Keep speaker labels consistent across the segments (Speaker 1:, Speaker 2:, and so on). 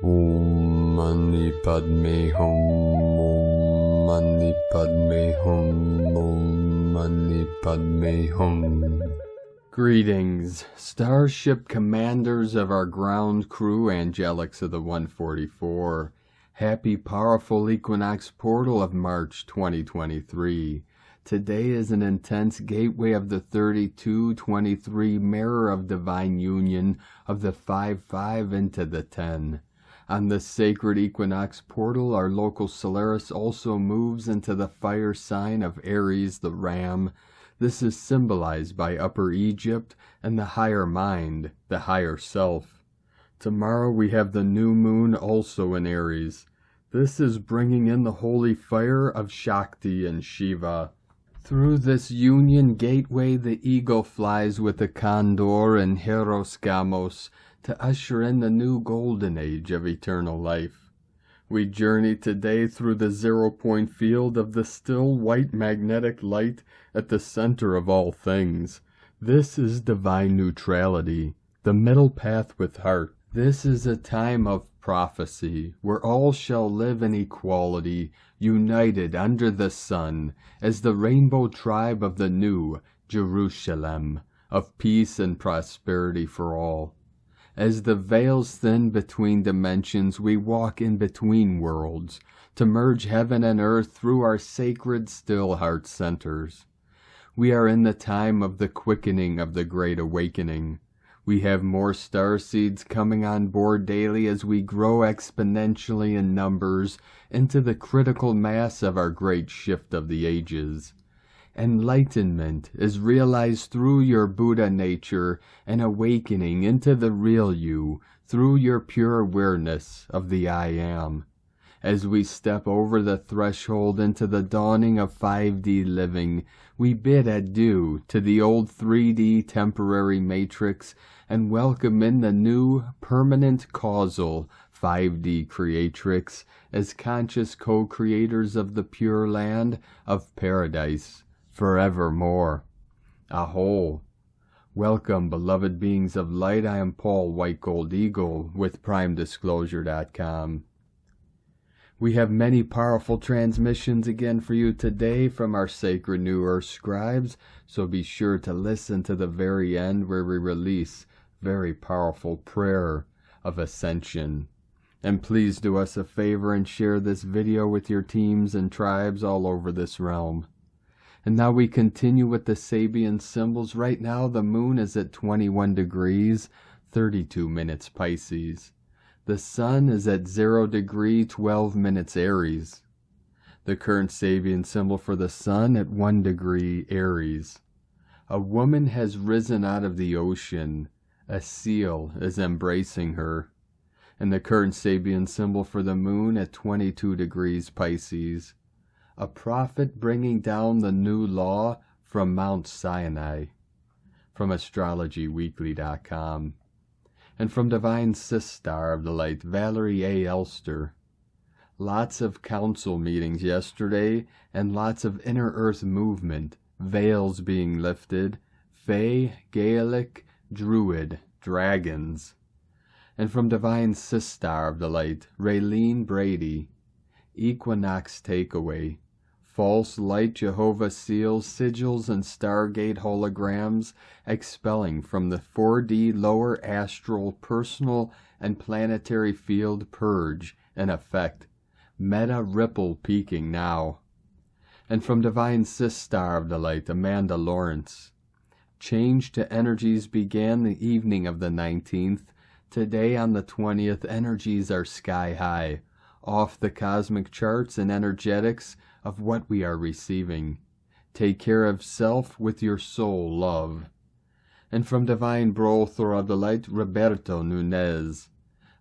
Speaker 1: Om Mani Padme Hum, Om Mani Padme Hum, Om Mani Padme Hum. Greetings, starship commanders of our ground crew, angelics of the 144. Happy powerful Equinox portal of March 2023. Today is an intense gateway of the 3223 mirror of divine union of the 5-5 into the 10. On the sacred Equinox portal, our local Solaris also moves into the fire sign of Aries the Ram. This is symbolized by Upper Egypt and the higher mind, the higher self. Tomorrow we have the new moon also in Aries. This is bringing in the holy fire of Shakti and Shiva. Through this union gateway, the eagle flies with the Condor and Hieros Gamos to usher in the new golden age of eternal life. We journey today through the 0-point field of the still white magnetic light at the center of all things. This is divine neutrality, the middle path with heart. This is a time of prophecy, where all shall live in equality, united under the sun, as the rainbow tribe of the new Jerusalem, of peace and prosperity for all. As the veils thin between dimensions, we walk in between worlds, to merge heaven and earth through our sacred still heart centers. We are in the time of the quickening of the Great Awakening. We have more starseeds coming on board daily as we grow exponentially in numbers into the critical mass of our great shift of the ages. Enlightenment is realized through your Buddha nature and awakening into the real you through your pure awareness of the I Am. As we step over the threshold into the dawning of 5D living, we bid adieu to the old 3D temporary matrix and welcome in the new permanent causal 5D creatrix as conscious co-creators of the pure land of paradise forevermore. Aho. Welcome, beloved beings of light. I am Paul White Gold Eagle with PrimeDisclosure.com. We have many powerful transmissions again for you today from our sacred New Earth scribes, so be sure to listen to the very end where we release very powerful prayer of Ascension. And please do us a favor and share this video with your teams and tribes all over this realm. And now we continue with the Sabian symbols. Right now the moon is at 21 degrees, 32 minutes Pisces. The sun is at 0 degree, 12 minutes Aries. The current Sabian symbol for the sun at 1 degree Aries. A woman has risen out of the ocean. A seal is embracing her. And the current Sabian symbol for the moon at 22 degrees Pisces. A prophet bringing down the new law from Mount Sinai. From AstrologyWeekly.com. And from Divine Sistar of the Light, Valerie A. Elster. Lots of council meetings yesterday, and lots of inner earth movement, veils being lifted, Fae, Gaelic, Druid, dragons. And from Divine Sistar of the Light, Raylene Brady. Equinox takeaway. False light Jehovah seals, sigils, and Stargate holograms expelling from the 4D lower astral personal and planetary field purge in effect. Meta ripple peaking now. And from Divine Sistar of the Light, Amanda Lawrence. Change to energies began the evening of the 19th. Today on the 20th, energies are sky high, off the cosmic charts and energetics of what we are receiving. Take care of self with your soul love. And from Divine Brother of the Light, Roberto Nunez.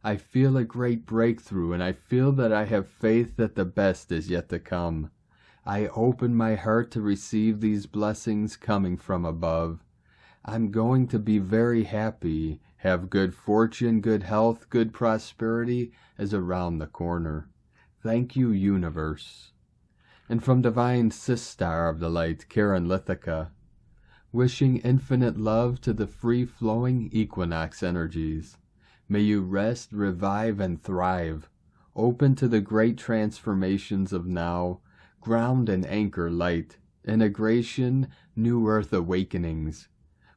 Speaker 1: I feel a great breakthrough, and I feel that I have faith that the best is yet to come. I open my heart to receive these blessings coming from above. I'm going to be very happy, have good fortune, good health, good prosperity is around the corner. Thank you, universe. And from Divine Sistar of the Light, Karen Lithica. Wishing infinite love to the free-flowing equinox energies. May you rest, revive, and thrive, open to the great transformations of now, ground and anchor light, integration, new earth awakenings.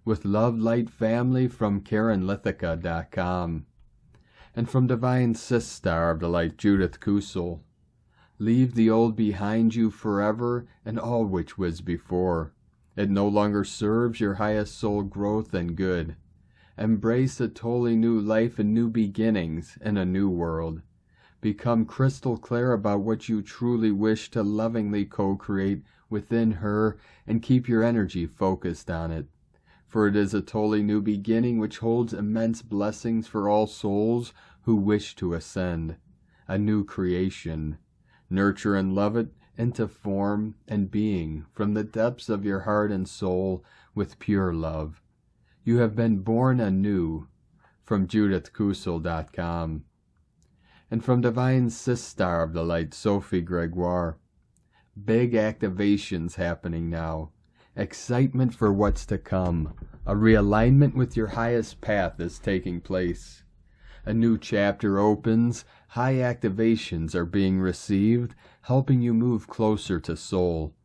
Speaker 1: With love, light, family from KarenLithica.com. And from Divine Sister of the Light, Judith Kusel. Leave the old behind you forever and all which was before. It no longer serves your highest soul growth and good. Embrace a totally new life and new beginnings in a new world. Become crystal clear about what you truly wish to lovingly co-create within her and keep your energy focused on it. For it is a totally new beginning which holds immense blessings for all souls who wish to ascend. A new creation. Nurture and love it into form and being from the depths of your heart and soul with pure love. You have been born anew. From JudithKusel.com. And from Divine Sister of the Light, Sophie Gregoire. Big activations happening now. Excitement for what's to come. A realignment with your highest path is taking place. A new chapter opens. High activations are being received, helping you move closer to soul.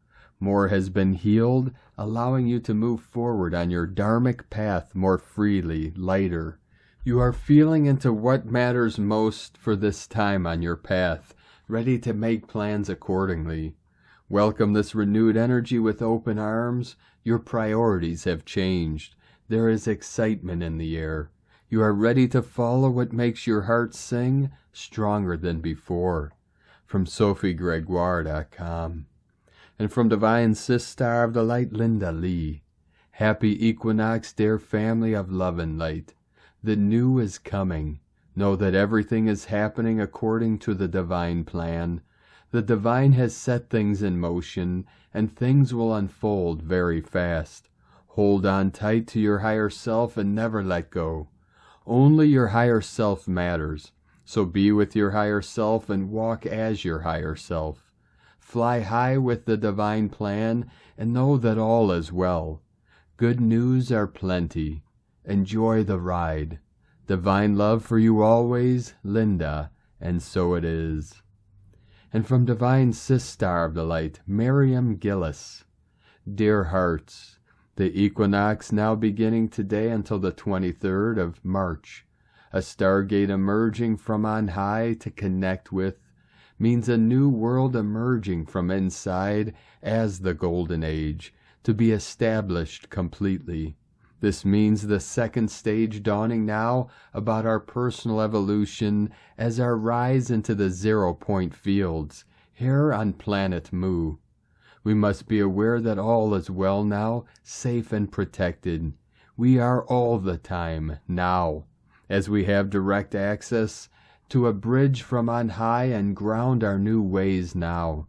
Speaker 1: More has been healed, allowing you to move forward on your dharmic path more freely, lighter. You are feeling into what matters most for this time on your path, ready to make plans accordingly. Welcome this renewed energy with open arms. Your priorities have changed. There is excitement in the air. You are ready to follow what makes your heart sing, stronger than before. From SophieGregoire.com. And from Divine Sister of the Light, Linda Lee. Happy Equinox, dear family of love and light. The new is coming. Know that everything is happening according to the divine plan. The divine has set things in motion, and things will unfold very fast. Hold on tight to your higher self and never let go. Only your higher self matters, so be with your higher self and walk as your higher self. Fly high with the divine plan and know that all is well. Good news are plenty. Enjoy the ride. Divine love for you always, Linda, and so it is. And from Divine Sister of the Light, Miriam Gillis. Dear hearts, the equinox now beginning today until the 23rd of March. A stargate emerging from on high to connect with means a new world emerging from inside as the Golden Age, to be established completely. This means the second stage dawning now about our personal evolution as our rise into the 0-point fields, here on planet Mu. We must be aware that all is well now, safe and protected. We are all the time, now, as we have direct access to a bridge from on high and ground our new ways now.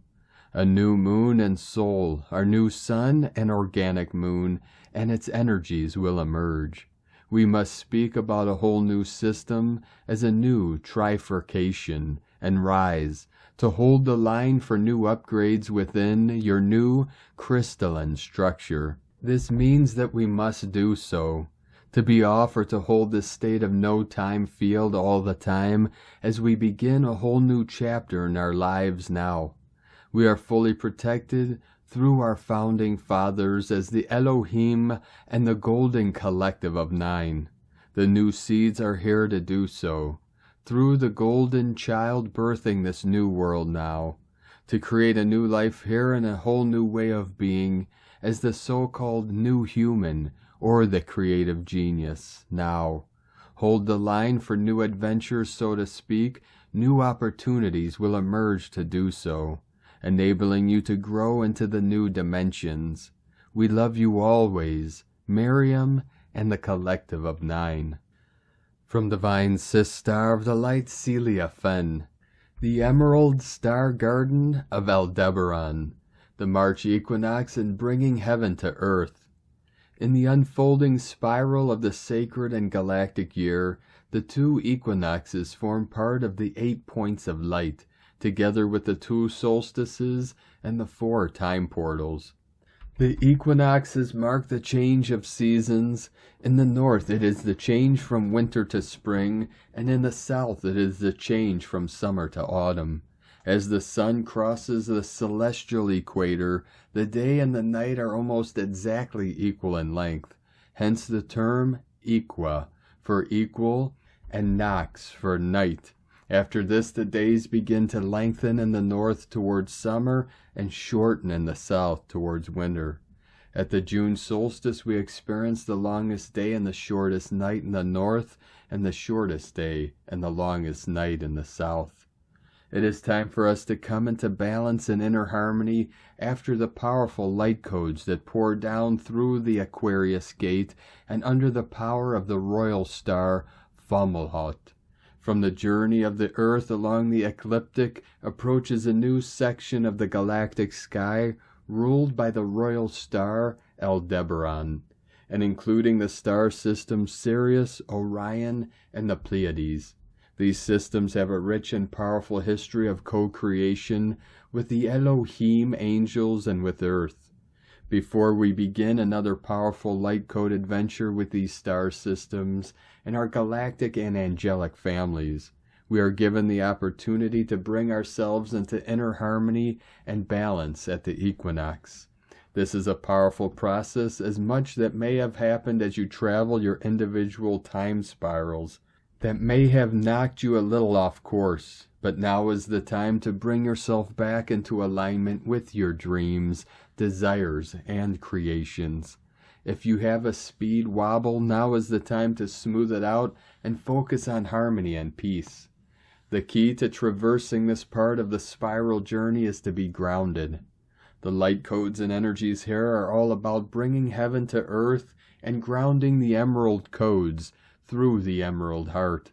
Speaker 1: A new moon and soul, our new sun and organic moon, and its energies will emerge. We must speak about a whole new system as a new trifurcation and rise to hold the line for new upgrades within your new crystalline structure. This means that we must do so. To be off or to hold this state of no time field all the time as we begin a whole new chapter in our lives now. We are fully protected through our founding fathers as the Elohim and the golden collective of 9. The new seeds are here to do so, through the golden child birthing this new world now, to create a new life here and a whole new way of being as the so-called new human or the creative genius now. Hold the line for new adventures, so to speak. New opportunities will emerge to do so, enabling you to grow into the new dimensions. We love you always, Miriam and the collective of 9. From Divine Sister of the Light, Celia Fenn. The Emerald Star Garden of Aldebaran. The March Equinox and bringing heaven to earth. In the unfolding spiral of the sacred and galactic year, the 2 equinoxes form part of the 8 points of light, together with the 2 solstices and the 4 time portals. The equinoxes mark the change of seasons. In the north it is the change from winter to spring, and in the south it is the change from summer to autumn. As the sun crosses the celestial equator, the day and the night are almost exactly equal in length. Hence the term equa, for equal, and nox, for night. After this, the days begin to lengthen in the north towards summer and shorten in the south towards winter. At the June solstice, we experience the longest day and the shortest night in the north, and the shortest day and the longest night in the south. It is time for us to come into balance and inner harmony after the powerful light codes that pour down through the Aquarius gate and under the power of the royal star Fomalhaut. From the journey of the earth along the ecliptic approaches a new section of the galactic sky ruled by the royal star Aldebaran, and including the star systems Sirius, Orion, and the Pleiades. These systems have a rich and powerful history of co-creation with the Elohim angels and with Earth. Before we begin another powerful light code adventure with these star systems and our galactic and angelic families, we are given the opportunity to bring ourselves into inner harmony and balance at the equinox. This is a powerful process, as much that may have happened as you travel your individual time spirals that may have knocked you a little off course, but now is the time to bring yourself back into alignment with your dreams, desires, and creations. If you have a speed wobble, now is the time to smooth it out and focus on harmony and peace. The key to traversing this part of the spiral journey is to be grounded. The light codes and energies here are all about bringing heaven to earth and grounding the emerald codes through the emerald heart.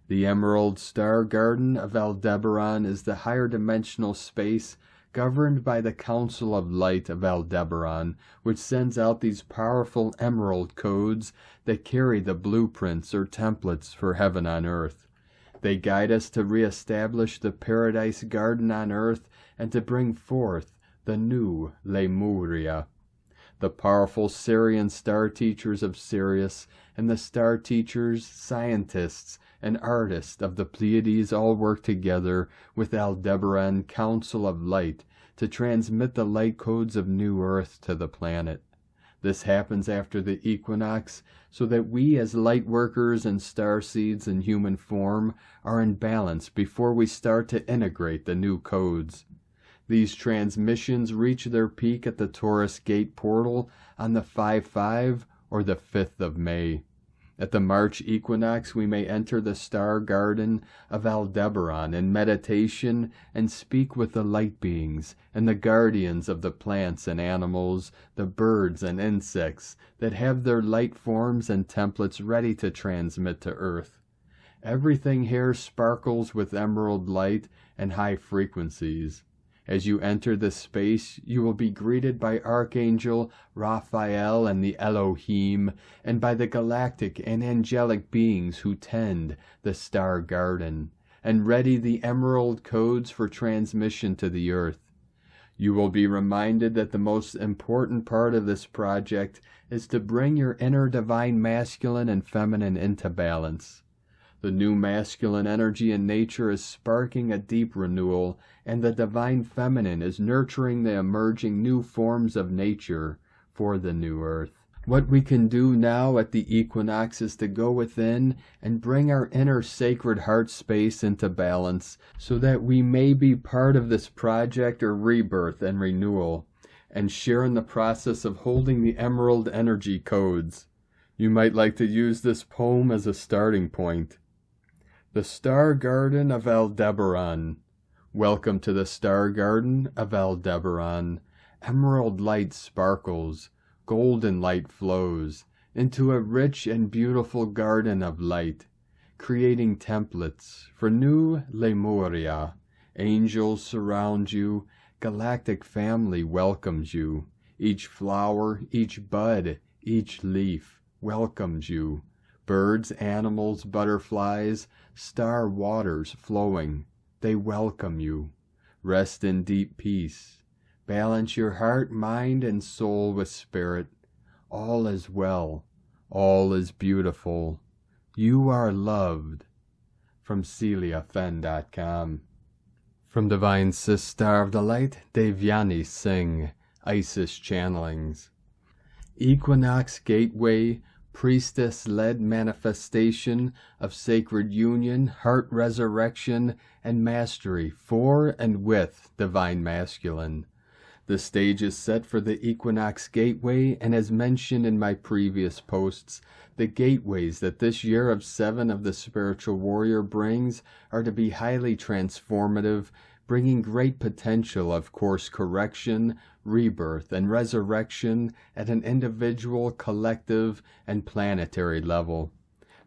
Speaker 1: The emerald star garden of Aldebaran is the higher dimensional space governed by the Council of Light of Aldebaran, which sends out these powerful emerald codes that carry the blueprints or templates for heaven on earth. They guide us to reestablish the paradise garden on earth and to bring forth the new Lemuria. The powerful Syrian star teachers of Sirius and the star teachers, scientists, and artists of the Pleiades all work together with Aldebaran Council of Light to transmit the light codes of New Earth to the planet. This happens after the equinox, so that we as light workers and starseeds in human form are in balance before we start to integrate the new codes. These transmissions reach their peak at the Taurus Gate portal on the 5/5 or the 5th of May. At the March equinox, we may enter the star garden of Aldebaran in meditation and speak with the light beings and the guardians of the plants and animals, the birds and insects that have their light forms and templates ready to transmit to Earth. Everything here sparkles with emerald light and high frequencies. As you enter this space, you will be greeted by Archangel Raphael and the Elohim, and by the galactic and angelic beings who tend the star garden, and ready the emerald codes for transmission to the earth. You will be reminded that the most important part of this project is to bring your inner divine masculine and feminine into balance. The new masculine energy in nature is sparking a deep renewal, and the divine feminine is nurturing the emerging new forms of nature for the new earth. What we can do now at the equinox is to go within and bring our inner sacred heart space into balance so that we may be part of this project or rebirth and renewal, and share in the process of holding the emerald energy codes. You might like to use this poem as a starting point. The Star Garden of Aldebaran. Welcome to the Star Garden of Aldebaran. Emerald light sparkles, golden light flows into a rich and beautiful garden of light, creating templates for new Lemuria. Angels surround you, galactic family welcomes you. Each flower, each bud, each leaf welcomes you. Birds, animals, butterflies, star waters flowing, they welcome you. Rest in deep peace. Balance your heart, mind, and soul with spirit. All is well. All is beautiful. You are loved. From CeliaFen.com. From Divine Sister of the Light, Devyani Singh, Isis Channelings. Equinox Gateway, priestess-led manifestation of sacred union, heart resurrection, and mastery for and with Divine Masculine. The stage is set for the Equinox Gateway, and as mentioned in my previous posts, the gateways that this year of 7 of the Spiritual Warrior brings are to be highly transformative, bringing great potential of course correction, rebirth, and resurrection at an individual, collective, and planetary level.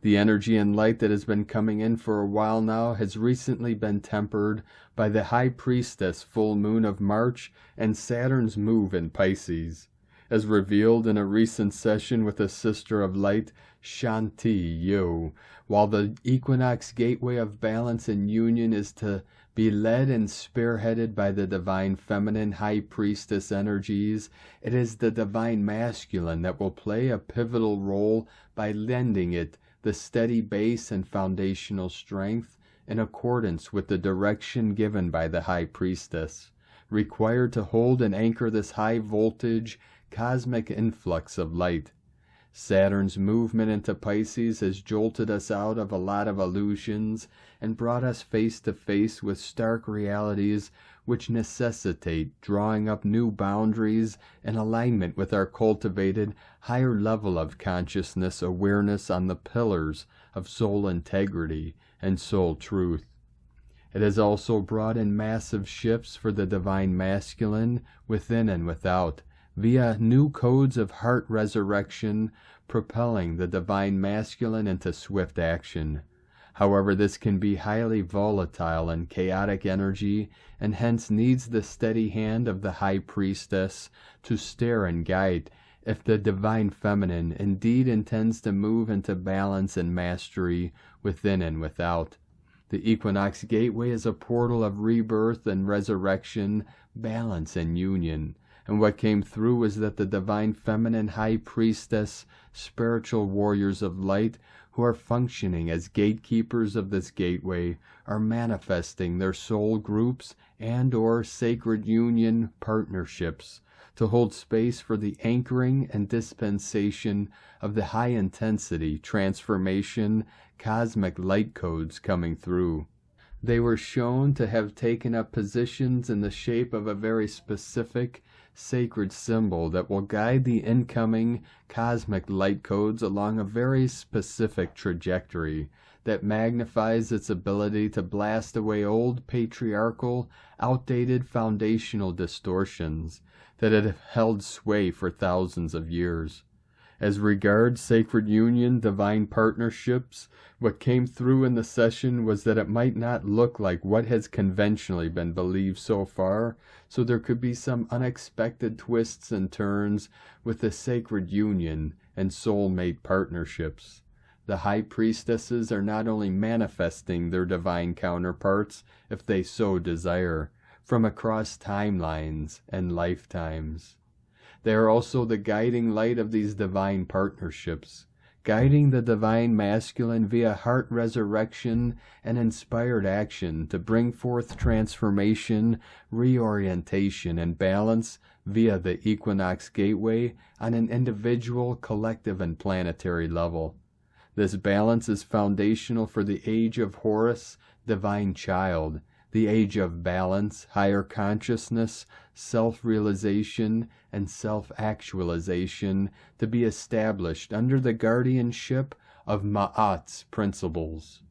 Speaker 1: The energy and light that has been coming in for a while now has recently been tempered by the High Priestess full moon of March and Saturn's move in Pisces. As revealed in a recent session with a Sister of Light, Shakti E, while the Equinox Gateway of Balance and Union is to be led and spearheaded by the Divine Feminine High Priestess energies, it is the Divine Masculine that will play a pivotal role by lending it the steady base and foundational strength in accordance with the direction given by the High Priestess, required to hold and anchor this high voltage, cosmic influx of light. Saturn's movement into Pisces has jolted us out of a lot of illusions and brought us face to face with stark realities which necessitate drawing up new boundaries in alignment with our cultivated higher level of consciousness awareness on the pillars of soul integrity and soul truth. It has also brought in massive shifts for the Divine Masculine within and without, via new codes of heart resurrection, propelling the Divine Masculine into swift action. However, this can be highly volatile and chaotic energy, and hence needs the steady hand of the High Priestess to steer and guide if the Divine Feminine indeed intends to move into balance and mastery within and without. The Equinox Gateway is a portal of rebirth and resurrection, balance and union. And what came through was that the Divine Feminine High Priestess, spiritual warriors of light, who are functioning as gatekeepers of this gateway, are manifesting their soul groups and or sacred union partnerships to hold space for the anchoring and dispensation of the high-intensity transformation cosmic light codes coming through. They were shown to have taken up positions in the shape of a very specific sacred symbol that will guide the incoming cosmic light codes along a very specific trajectory that magnifies its ability to blast away old patriarchal, outdated foundational distortions that had held sway for thousands of years. As regards sacred union, divine partnerships, what came through in the session was that it might not look like what has conventionally been believed so far, so there could be some unexpected twists and turns with the sacred union and soulmate partnerships. The high priestesses are not only manifesting their divine counterparts, if they so desire, from across timelines and lifetimes. They are also the guiding light of these divine partnerships, guiding the divine masculine via heart resurrection and inspired action to bring forth transformation, reorientation, and balance via the Equinox Gateway on an individual, collective, and planetary level. This balance is foundational for the age of Horus, divine child, the age of balance, higher consciousness, self-realization, and self-actualization to be established under the guardianship of Ma'at's principles.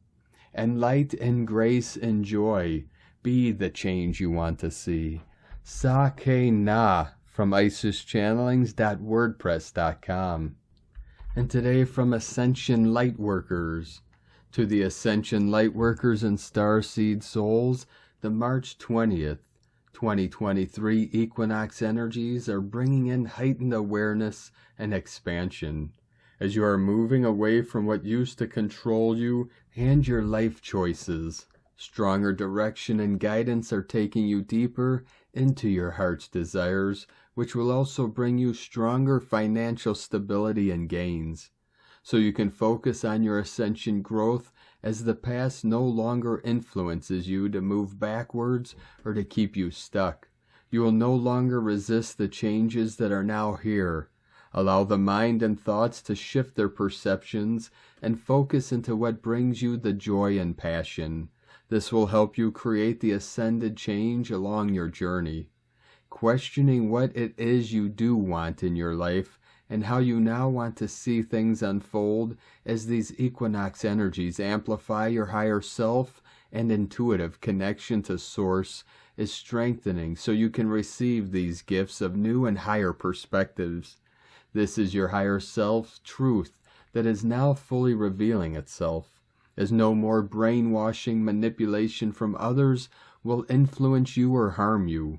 Speaker 1: And light and grace and joy be the change you want to see. Sake Na from IsisChannelings.wordpress.com. And today from Ascension Lightworkers. To the Ascension Lightworkers and Starseed souls, the March 20th, 2023 equinox energies are bringing in heightened awareness and expansion. As you are moving away from what used to control you and your life choices, Stronger direction and guidance are taking you deeper into your heart's desires, which will also bring you stronger financial stability and gains. So you can focus on your ascension growth as the past no longer influences you to move backwards or to keep you stuck. You will no longer resist the changes that are now here. Allow the mind and thoughts to shift their perceptions and focus into what brings you the joy and passion. This will help you create the ascended change along your journey. Questioning what it is you do want in your life and how you now want to see things unfold as these equinox energies amplify your higher self and intuitive connection to Source is strengthening so you can receive these gifts of new and higher perspectives. This is your higher self truth that is now fully revealing itself, as no more brainwashing manipulation from others will influence you or harm you.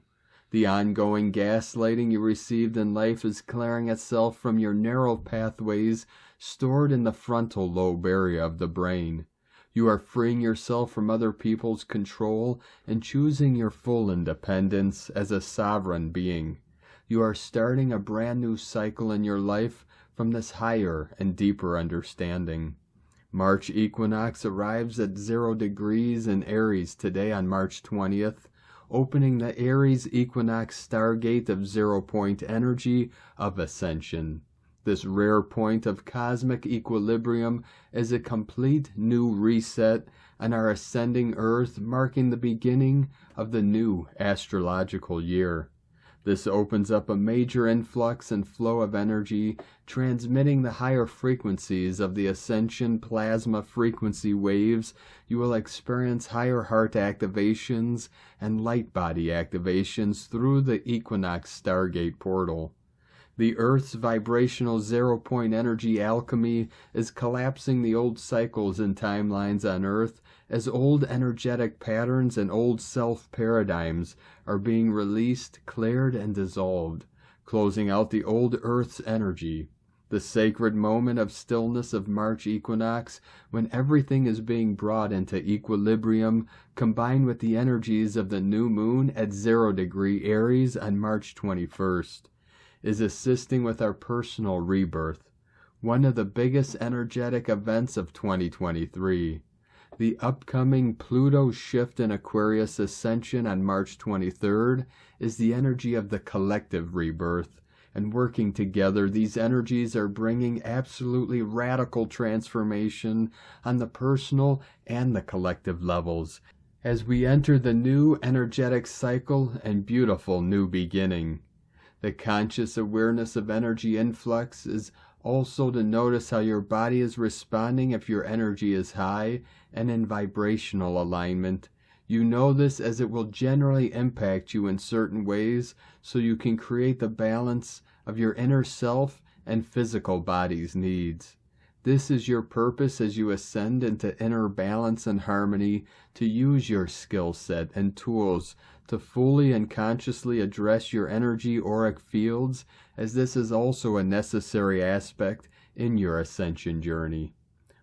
Speaker 1: The ongoing gaslighting you received in life is clearing itself from your narrow pathways stored in the frontal lobe area of the brain. You are freeing yourself from other people's control and choosing your full independence as a sovereign being. You are starting a brand new cycle in your life from this higher and deeper understanding. March equinox arrives at 0 degrees in Aries today on March 20th, opening the Aries equinox stargate of 0-point energy of ascension. This rare point of cosmic equilibrium is a complete new reset on our ascending Earth, marking the beginning of the new astrological year. This opens up a major influx and flow of energy, transmitting the higher frequencies of the Ascension plasma frequency waves. You will experience higher heart activations and light body activations through the Equinox Stargate portal. The Earth's vibrational 0-point energy alchemy is collapsing the old cycles and timelines on Earth as old energetic patterns and old self-paradigms are being released, cleared, and dissolved, closing out the old Earth's energy. The sacred moment of stillness of March equinox, when everything is being brought into equilibrium, combined with the energies of the new moon at 0 degree Aries on March 21st. Is assisting with our personal rebirth, one of the biggest energetic events of 2023. The upcoming Pluto shift in Aquarius ascension on March 23rd is the energy of the collective rebirth, and working together, these energies are bringing absolutely radical transformation on the personal and the collective levels, as we enter the new energetic cycle and beautiful new beginning. The conscious awareness of energy influx is also to notice how your body is responding if your energy is high and in vibrational alignment. You know this as it will generally impact you in certain ways, so you can create the balance of your inner self and physical body's needs. This is your purpose as you ascend into inner balance and harmony, to use your skill set and tools to fully and consciously address your energy auric fields, as this is also a necessary aspect in your ascension journey.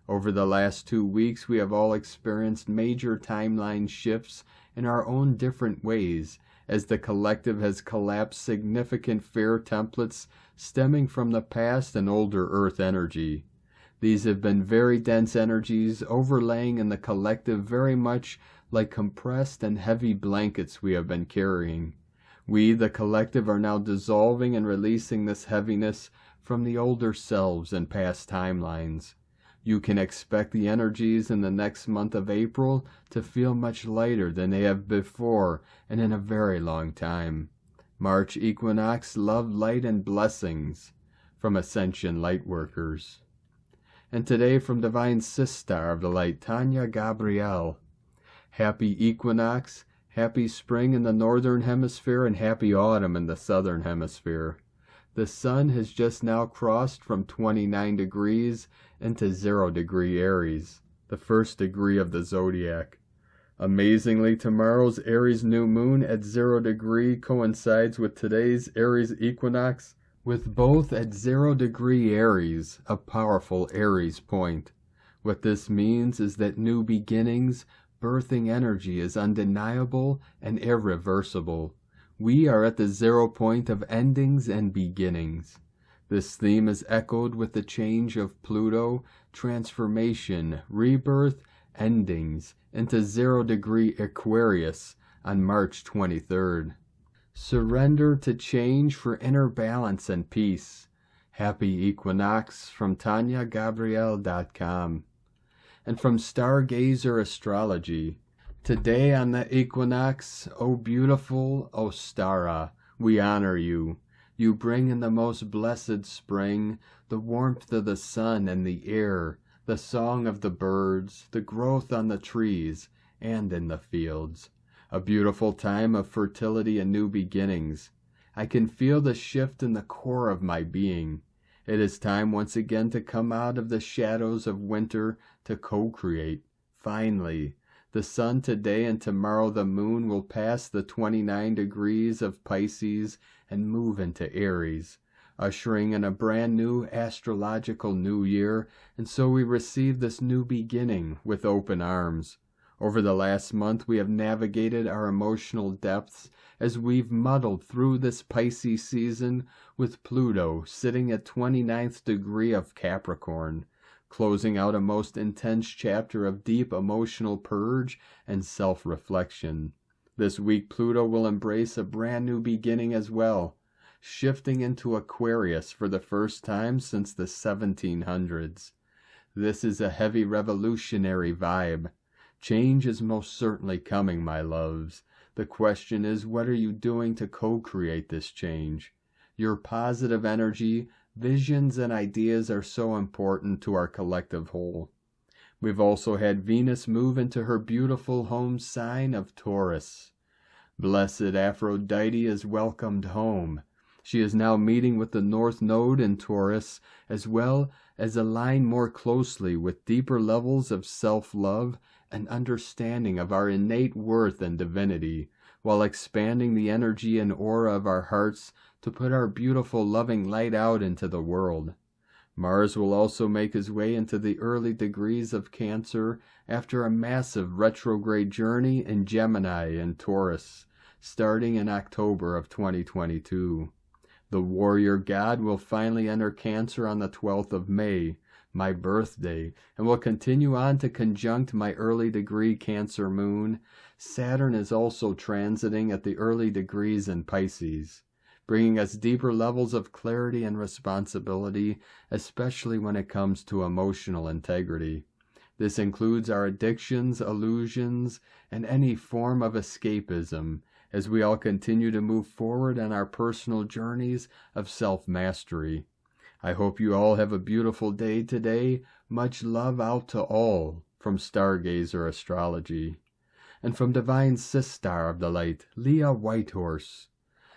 Speaker 1: Over the last 2 weeks, we have all experienced major timeline shifts in our own different ways, as the collective has collapsed significant fair templates stemming from the past and older Earth energy. These have been very dense energies overlaying in the collective, very much like compressed and heavy blankets we have been carrying. We, the collective, are now dissolving and releasing this heaviness from the older selves and past timelines. You can expect the energies in the next month of April to feel much lighter than they have before and in a very long time. March equinox, love, light, and blessings from Ascension Lightworkers. And today from Divine Sistar of the Light, Tanya Gabrielle. Happy equinox, happy spring in the northern hemisphere, and happy autumn in the southern hemisphere. The sun has just now crossed from 29 degrees into 0 degree Aries, the first degree of the zodiac. Amazingly, tomorrow's Aries new moon at 0 degree coincides with today's Aries equinox, with both at 0 degree Aries, a powerful Aries point. What this means is that new beginnings, birthing energy is undeniable and irreversible. We are at the 0 point of endings and beginnings. This theme is echoed with the change of Pluto, transformation, rebirth, endings, into 0° Aquarius on March 23rd. Surrender to change for inner balance and peace. Happy Equinox from TanyaGabrielle.com. And from Stargazer Astrology. Today on the equinox, O beautiful Ostara, we honor you. You bring in the most blessed spring, the warmth of the sun and the air, the song of the birds, the growth on the trees and in the fields. A beautiful time of fertility and new beginnings. I can feel the shift in the core of my being. It is time once again to come out of the shadows of winter to co-create. Finally, the sun today and tomorrow the moon will pass the 29 degrees of Pisces and move into Aries, ushering in a brand new astrological new year, and so we receive this new beginning with open arms. Over the last month we have navigated our emotional depths as we've muddled through this Pisces season with Pluto sitting at 29th degree of Capricorn, closing out a most intense chapter of deep emotional purge and self-reflection. This week Pluto will embrace a brand new beginning as well, shifting into Aquarius for the first time since the 1700s. This is a heavy revolutionary vibe. Change is most certainly coming, my loves. The question is, what are you doing to co-create this change? Your positive energy, visions, and ideas are so important to our collective whole. We've also had Venus move into her beautiful home sign of Taurus. Blessed Aphrodite is welcomed home. She is now meeting with the North Node in Taurus, as well as align more closely with deeper levels of self-love and understanding of our innate worth and divinity, while expanding the energy and aura of our hearts to put our beautiful loving light out into the world. Mars will also make his way into the early degrees of Cancer after a massive retrograde journey in Gemini and Taurus, starting in October of 2022. The warrior god will finally enter Cancer on the 12th of May, my birthday, and will continue on to conjunct my early degree Cancer moon. Saturn is also transiting at the early degrees in Pisces, bringing us deeper levels of clarity and responsibility, especially when it comes to emotional integrity. This includes our addictions, illusions, and any form of escapism, as we all continue to move forward on our personal journeys of self-mastery. I hope you all have a beautiful day today. Much love out to all from Stargazer Astrology. And from Divine Sistar of the Light, Leah Whitehorse.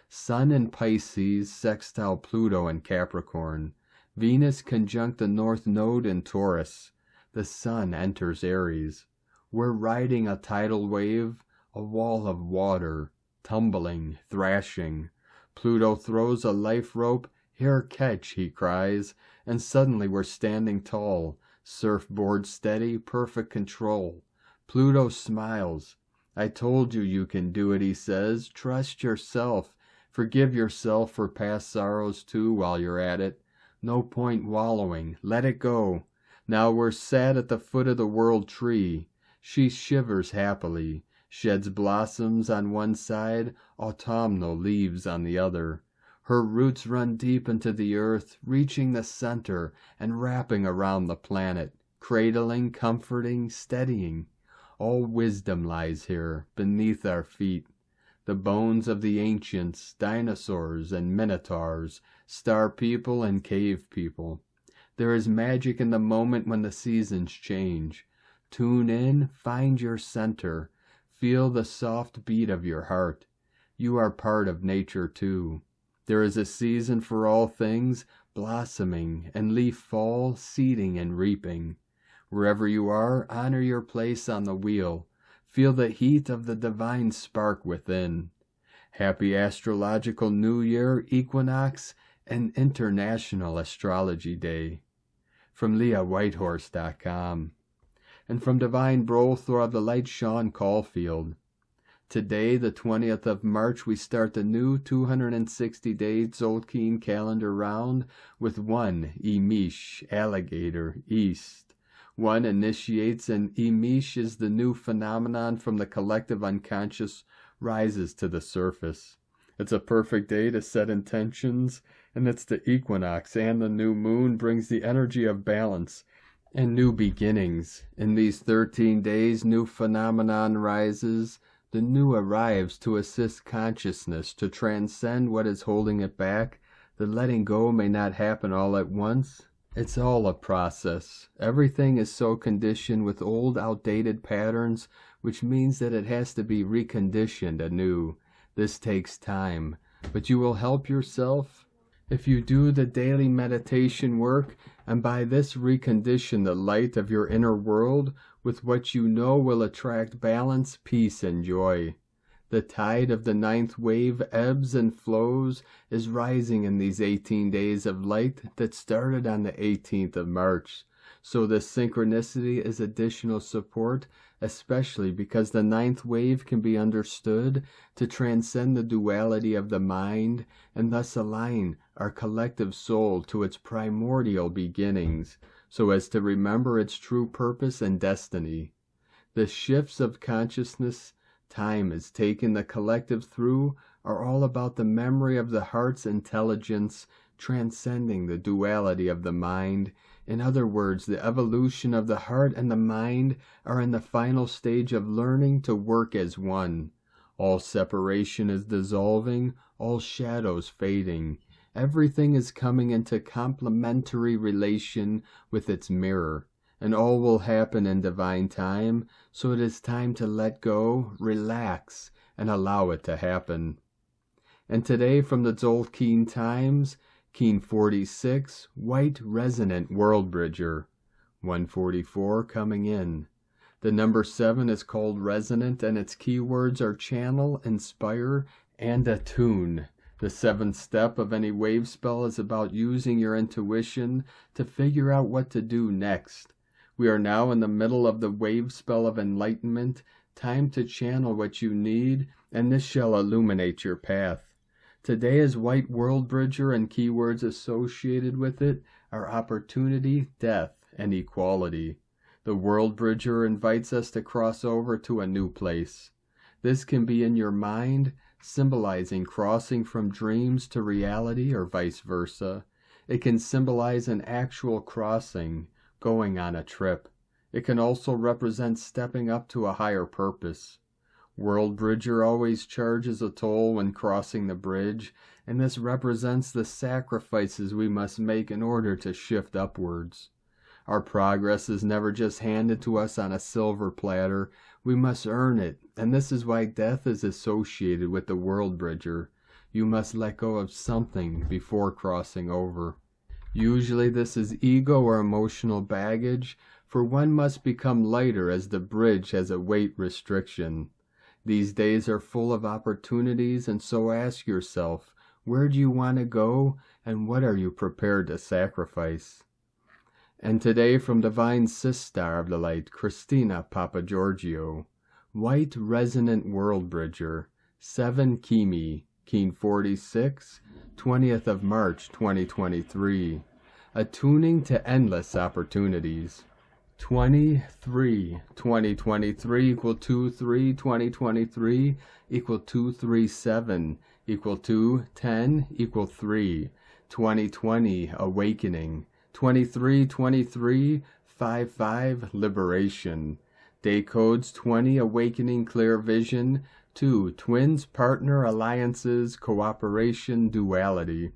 Speaker 1: Sun in Pisces, sextile Pluto in Capricorn. Venus conjunct the North Node in Taurus. The Sun enters Aries. We're riding a tidal wave, a wall of water, tumbling, thrashing. Pluto throws a life rope. Here catch, he cries, and suddenly we're standing tall, surfboard steady, perfect control. Pluto smiles. I told you you can do it, he says. Trust yourself. Forgive yourself for past sorrows too while you're at it. No point wallowing. Let it go. Now we're sat at the foot of the world tree. She shivers happily, sheds blossoms on one side, autumnal leaves on the other. Her roots run deep into the earth, reaching the center and wrapping around the planet, cradling, comforting, steadying. All wisdom lies here, beneath our feet. The bones of the ancients, dinosaurs and minotaurs, star people and cave people. There is magic in the moment when the seasons change. Tune in, find your center. Feel the soft beat of your heart. You are part of nature too. There is a season for all things, blossoming and leaf fall, seeding and reaping. Wherever you are, honor your place on the wheel. Feel the heat of the divine spark within. Happy Astrological New Year, Equinox, and International Astrology Day. From LeahWhitehorse.com. and from Divine Brothor of the Light, Sean Caulfield. Today, the 20th of March, we start the new 260-day Tzolk'in calendar round with 1 Emish, alligator, east. 1 initiates, and Emish is the new phenomenon from the collective unconscious rises to the surface. It's a perfect day to set intentions, and it's the equinox, and the new moon brings the energy of balance and new beginnings. In these 13 days, new phenomenon rises. The new arrives to assist consciousness to transcend what is holding it back. The letting go may not happen all at once. It's all a process. Everything is so conditioned with old, outdated patterns, which means that it has to be reconditioned anew. This takes time, but you will help yourself if you do the daily meditation work, and by this recondition the light of your inner world with what you know will attract balance, peace, and joy. The tide of the 9th wave ebbs and flows, is rising in these 18 days of light that started on the 18th of March. So this synchronicity is additional support, especially because the 9th wave can be understood to transcend the duality of the mind and thus align our collective soul to its primordial beginnings, so as to remember its true purpose and destiny. The shifts of consciousness time is taking the collective through are all about the memory of the heart's intelligence transcending the duality of the mind. In other words, the evolution of the heart and the mind are in the final stage of learning to work as one. All separation is dissolving, all shadows fading. Everything is coming into complementary relation with its mirror, and all will happen in divine time, so it is time to let go, relax, and allow it to happen. And today from the Tzolk'in times, Keen 46, White Resonant World Bridger, 144 coming in. The number 7 is called Resonant, and its keywords are channel, inspire, and attune. The 7th step of any wave spell is about using your intuition to figure out what to do next. We are now in the middle of the wave spell of enlightenment, time to channel what you need, and this shall illuminate your path. Today is White World Bridger, and keywords associated with it are opportunity, death, and equality. The World Bridger invites us to cross over to a new place. This can be in your mind, symbolizing crossing from dreams to reality or vice versa. It can symbolize an actual crossing, going on a trip. It can also represent stepping up to a higher purpose. World Bridger always charges a toll when crossing the bridge, and this represents the sacrifices we must make in order to shift upwards. Our progress is never just handed to us on a silver platter. We must earn it, and this is why death is associated with the World Bridger. You must let go of something before crossing over. Usually this is ego or emotional baggage, for one must become lighter as the bridge has a weight restriction. These days are full of opportunities, and so ask yourself, where do you want to go, and what are you prepared to sacrifice? And today from Divine Sister of the Light, Christina Papagiorgio, White Resonant World Bridger, 7 Kimi, Keen 46, 20th of March 2023, attuning to endless opportunities. 23, 2023 equal 23, 2023 equal 237 equal 2, 10 equal 3, 2020 awakening, 23, 23, 55 liberation. Day codes 20 awakening clear vision, 2 twins partner alliances cooperation duality,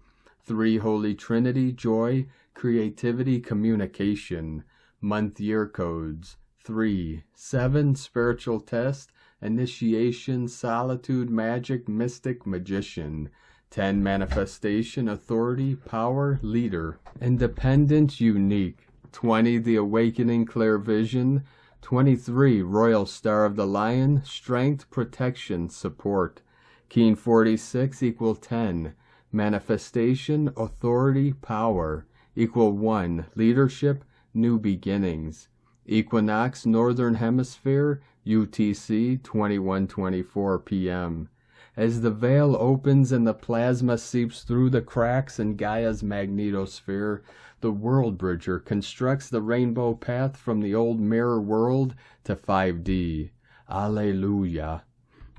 Speaker 1: 3 Holy Trinity joy creativity communication. Month year codes 3, 7 spiritual test, initiation, solitude, magic, mystic, magician. 10 manifestation, authority, power, leader, independent, unique. 20 the awakening, clear vision. 23 royal star of the lion, strength, protection, support. Keen 46 equal 10 manifestation, authority, power equal 1 leadership, new beginnings. Equinox, Northern Hemisphere, UTC 21:24 p.m. As the veil opens and the plasma seeps through the cracks in Gaia's magnetosphere, the World Bridger constructs the rainbow path from the old mirror world to 5D. Alleluia.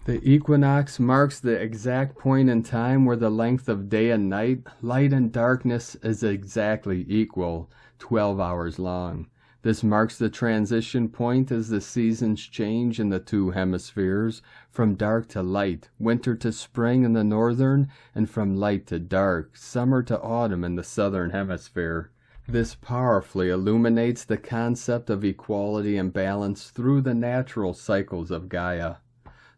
Speaker 1: The equinox marks the exact point in time where the length of day and night, light and darkness, is exactly equal, 12 hours long. This marks the transition point as the seasons change in the two hemispheres, from dark to light, winter to spring in the northern, and from light to dark, summer to autumn in the southern hemisphere. This powerfully illuminates the concept of equality and balance through the natural cycles of Gaia.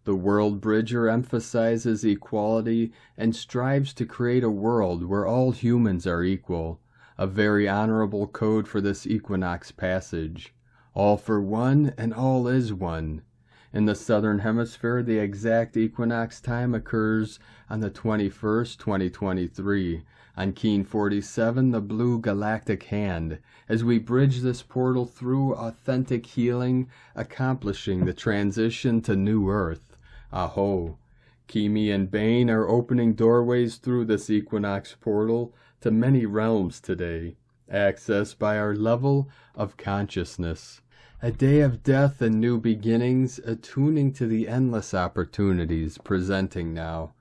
Speaker 1: The World Bridger emphasizes equality and strives to create a world where all humans are equal. A very honorable code for this equinox passage. All for one, and all is one. In the southern hemisphere, the exact equinox time occurs on the 21st, 2023, on Keen 47, the blue galactic hand, as we bridge this portal through authentic healing, accomplishing the transition to New Earth. Aho! Kimi and Bane are opening doorways through this equinox portal to many realms today, accessed by our level of consciousness. A day of death and new beginnings, attuning to the endless opportunities presenting now.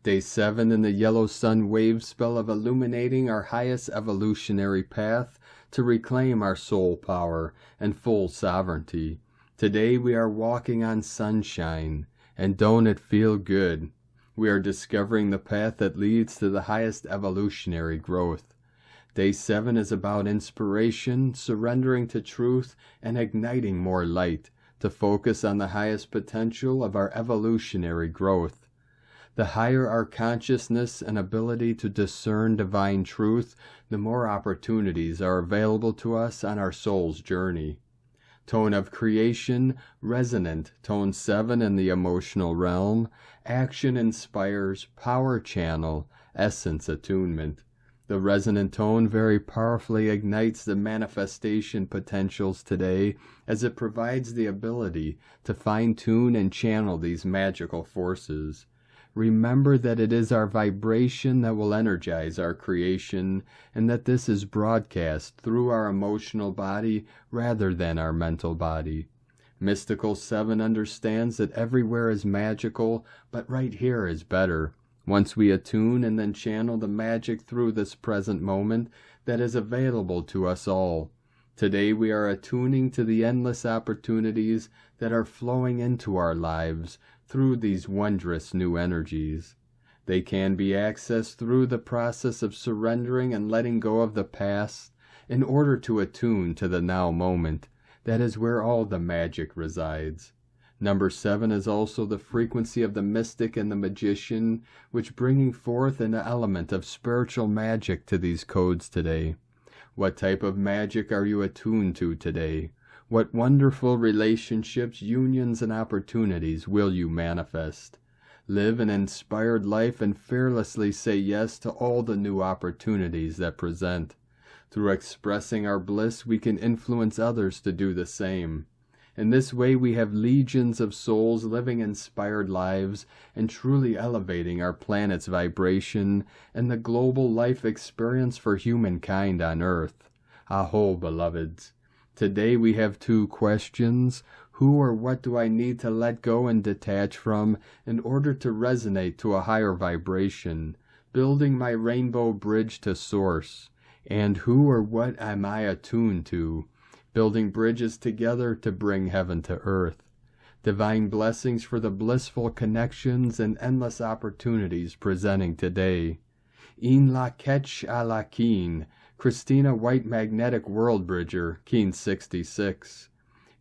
Speaker 1: Day 7 in the yellow sun wave spell of illuminating our highest evolutionary path to reclaim our soul power and full sovereignty. Today we are walking on sunshine, and don't it feel good? We are discovering the path that leads to the highest evolutionary growth. Day 7 is about inspiration, surrendering to truth, and igniting more light to focus on the highest potential of our evolutionary growth. The higher our consciousness and ability to discern divine truth, the more opportunities are available to us on our soul's journey. Tone of creation, resonant, tone 7 in the emotional realm, action inspires, power channel, essence attunement. The resonant tone very powerfully ignites the manifestation potentials today as it provides the ability to fine-tune and channel these magical forces. Remember that it is our vibration that will energize our creation, and that this is broadcast through our emotional body rather than our mental body. Mystical 7 understands that everywhere is magical, but right here is better. Once we attune and then channel the magic through this present moment that is available to us all. Today we are attuning to the endless opportunities that are flowing into our lives through these wondrous new energies. They can be accessed through the process of surrendering and letting go of the past in order to attune to the now moment. That is where all the magic resides. Number 7 is also the frequency of the mystic and the magician, which bringing forth an element of spiritual magic to these codes today. What type of magic are you attuned to today? What wonderful relationships, unions, and opportunities will you manifest? Live an inspired life and fearlessly say yes to all the new opportunities that present. Through expressing our bliss, we can influence others to do the same. In this way, we have legions of souls living inspired lives and truly elevating our planet's vibration and the global life experience for humankind on Earth. Aho, beloveds. Today we have 2 questions. Who or what do I need to let go and detach from in order to resonate to a higher vibration, building my rainbow bridge to source? And who or what am I attuned to, building bridges together to bring heaven to earth? Divine blessings for the blissful connections and endless opportunities presenting today. In la ketch a la keen, Christina White Magnetic World Bridger, Keen 66.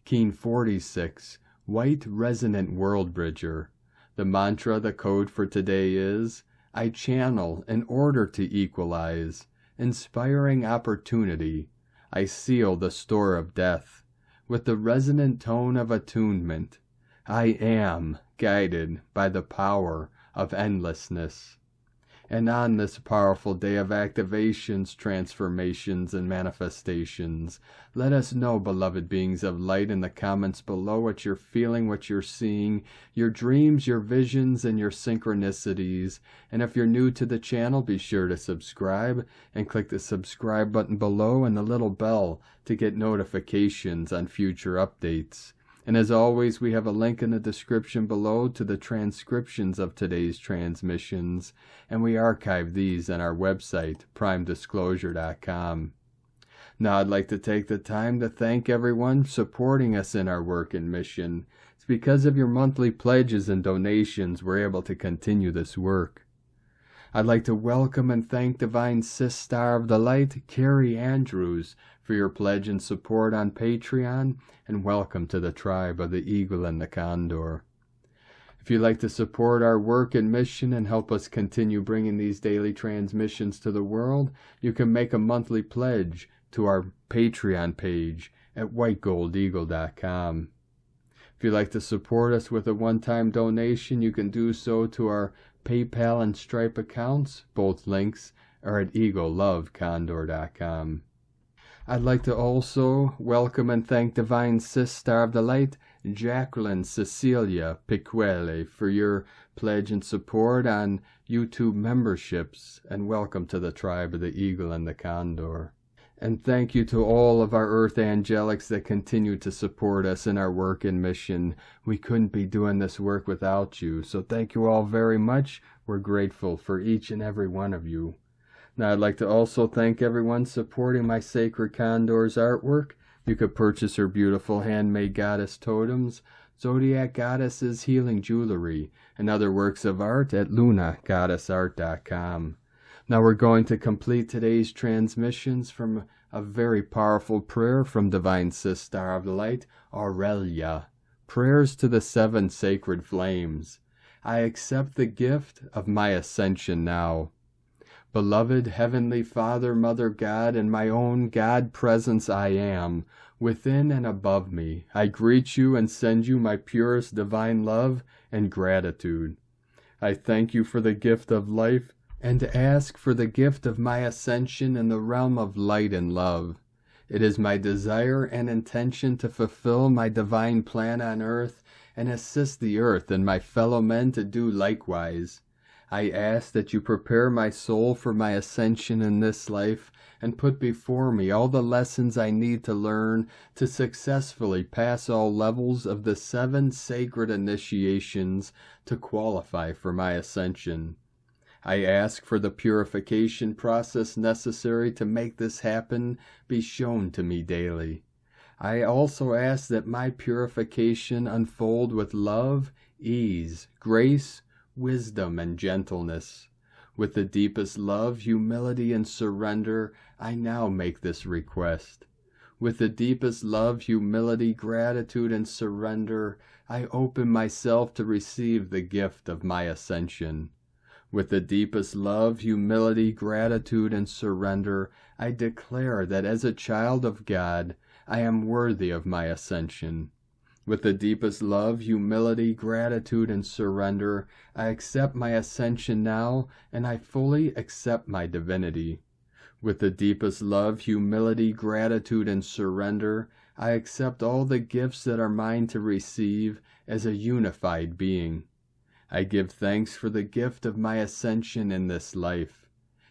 Speaker 1: Keen 46, White Resonant World Bridger. The mantra, the code for today is, I channel in order to equalize, inspiring opportunity. I seal the store of death with the resonant tone of attunement. I am guided by the power of endlessness. And on this powerful day of activations, transformations, and manifestations, let us know, beloved beings of light, in the comments below what you're feeling, what you're seeing, your dreams, your visions, and your synchronicities. And if you're new to the channel, be sure to subscribe and click the subscribe button below and the little bell to get notifications on future updates. And as always, we have a link in the description below to the transcriptions of today's transmissions, and we archive these on our website, primedisclosure.com. Now I'd like to take the time to thank everyone supporting us in our work and mission. It's because of your monthly pledges and donations we're able to continue this work. I'd like to welcome and thank Divine Sis Star of the Light, Carrie Andrews, for your pledge and support on Patreon, and welcome to the tribe of the Eagle and the Condor. If you'd like to support our work and mission and help us continue bringing these daily transmissions to the world, you can make a monthly pledge to our Patreon page at whitegoldeagle.com. If you'd like to support us with a one-time donation, you can do so to our PayPal and Stripe accounts. Both links are at eaglelovecondor.com. I'd like to also welcome and thank Divine Sis Star of the Light, Jacqueline Cecilia Piquele, for your pledge and support on YouTube memberships, and welcome to the tribe of the Eagle and the Condor. And thank you to all of our Earth Angelics that continue to support us in our work and mission. We couldn't be doing this work without you, so thank you all very much. We're grateful for each and every one of you. Now I'd like to also thank everyone supporting my Sacred Condor's artwork. You could purchase her beautiful handmade goddess totems, Zodiac Goddesses healing jewelry, and other works of art at lunagoddessart.com. Now we're going to complete today's transmissions from a very powerful prayer from Divine Sis Star of the Light, Aurelia. Prayers to the 7 sacred flames. I accept the gift of my ascension now. Beloved Heavenly Father, Mother God, and my own God presence I am, within and above me, I greet you and send you my purest divine love and gratitude. I thank you for the gift of life, and ask for the gift of my ascension in the realm of light and love. It is my desire and intention to fulfill my divine plan on earth and assist the earth and my fellow men to do likewise. I ask that you prepare my soul for my ascension in this life and put before me all the lessons I need to learn to successfully pass all levels of the 7 sacred initiations to qualify for my ascension. I ask for the purification process necessary to make this happen be shown to me daily. I also ask that my purification unfold with love, ease, grace, wisdom, and gentleness. With the deepest love, humility, and surrender, I now make this request. With the deepest love, humility, gratitude, and surrender, I open myself to receive the gift of my ascension. With the deepest love, humility, gratitude, and surrender, I declare that as a child of God, I am worthy of my ascension. With the deepest love, humility, gratitude, and surrender, I accept my ascension now, and I fully accept my divinity. With the deepest love, humility, gratitude, and surrender, I accept all the gifts that are mine to receive as a unified being. I give thanks for the gift of my ascension in this life.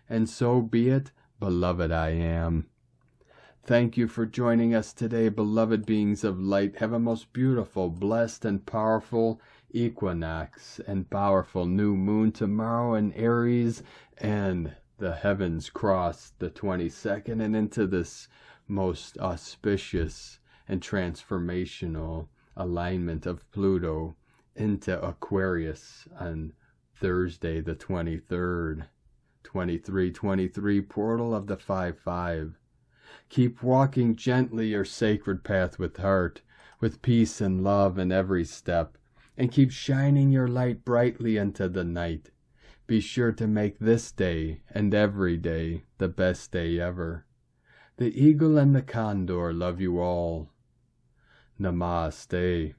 Speaker 1: And so be it, beloved I am. Thank you for joining us today, beloved beings of light. Have a most beautiful, blessed, and powerful equinox and powerful new moon tomorrow in Aries, and the heavens cross the 22nd and into this most auspicious and transformational alignment of Pluto into Aquarius on Thursday the 23rd, 2323 portal of the 5-5. Keep walking gently your sacred path with heart, with peace and love in every step, and keep shining your light brightly into the night. Be sure to make this day and every day the best day ever. The Eagle and the Condor love you all. Namaste.